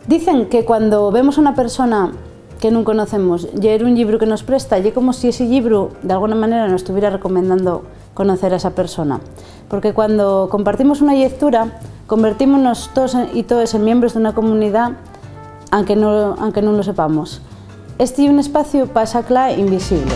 Dicen que cuando vemos a una persona que non conocemos leer un libro que nos presta, é como si ese libro de alguna manera nos estuviera recomendando conocer a esa persona. Porque cuando compartimos una lectura, convertímonos todos y todas en miembros de una comunidad, aunque no lo sepamos. Este é un espacio para esa clave invisible.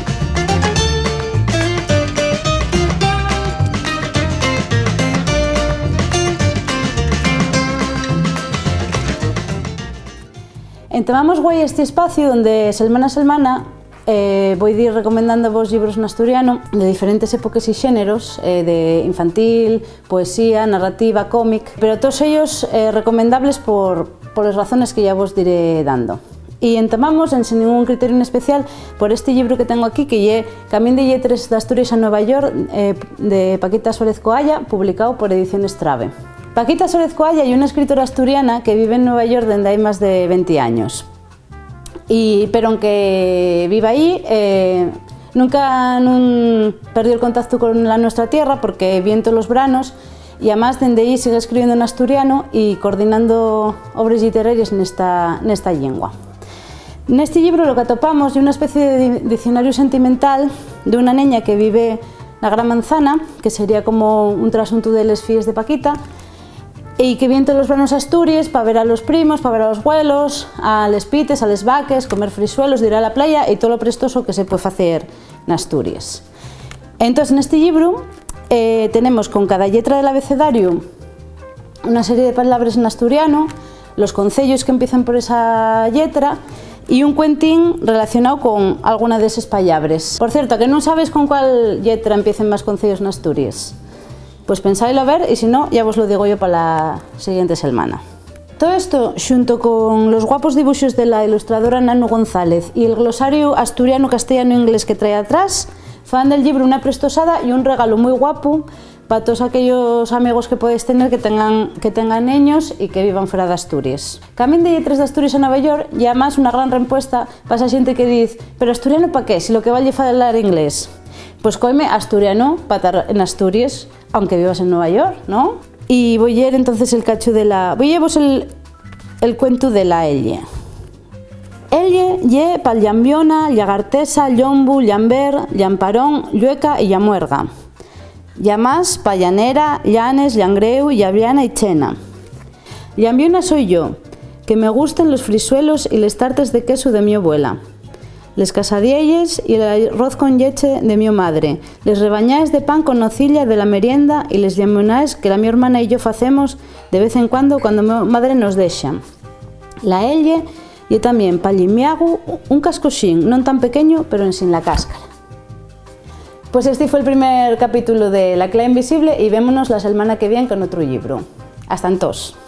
Entamamos guai este espacio donde semana a semana voy a ir recomendando vos libros en asturiano de diferentes épocas y xéneros, de infantil, poesía, narrativa, cómic, pero todos ellos recomendables por las razones que ya vos diré dando. Y entamamos, sin ningún criterio en especial, por este libro que tengo aquí, que é Camín de Lletres d'Asturias a Nueva York, de Paquita Suárez Coalla, publicado por Ediciones Trave. Paquita Suárez Coalla é unha escritora asturiana que vive en Nueva York dende hai máis de 20 años. Pero aunque vive aí, nunca perdió el contacto con la nuestra tierra porque viene todos los veranos y además dende aí sigue escribiendo en asturiano y coordinando obras literarias nesta lengua. Neste libro lo que atopamos é unha especie de diccionario sentimental de unha neña que vive na Gran Manzana, que sería como un trasunto de les fíes de Paquita, y que viene todos los veranos a Asturias para ver a los primos, para ver a los abuelos, a les pites, a les vaques, comer frisuelos, ir a la playa y todo lo prestoso que se puede hacer en Asturias. Entonces, en este libro tenemos con cada letra del abecedario una serie de palabras en asturiano, los concellos que empiezan por esa letra y un cuentín relacionado con alguna de esas palabras. Por cierto, que no sabes con cuál letra empiecen más concellos en Asturias. Pues pensáislo a ver y si no, ya vos lo digo yo para la siguiente semana. Todo esto, junto con los guapos dibujos de la ilustradora Nano González y el glosario asturiano, castellano e inglés que trae atrás, fan del libro una prestosada y un regalo muy guapo para todos aquellos amigos que podéis tener que tengan niños y que vivan fuera de Asturias. Camín de Lletres d'Asturias a Nueva York y además una gran respuesta para esa gente que dice ¿pero asturiano para qué? Si lo que vale es hablar inglés. Pues coime asturiano para estar en Asturias, aunque vivas en Nueva York, ¿no? Y voy a leer entonces el cacho de la... Voy a llevaros el cuento de la Elle. Elle ye pal llambiona, llagartesa, llombu, llamber, llamparón, llueca y llamuerga. Llamás, pallanera, llanes, llangreu, llabriana y chena. Llambiona soy yo, que me gustan los frisuelos y les tartes de queso de mi abuela. Les casadielles y el arroz con leche de mi madre, les rebañáis de pan con nocilla de la merienda y les llamonáis que la mi hermana y yo facemos de vez en cuando mi madre nos dexa. La Elle y también pallimiagu un cascoxín, non tan pequeño pero en sin la cáscara. Pues este fue el primer capítulo de La clave invisible y vémonos la semana que viene con otro libro. Hasta entonces.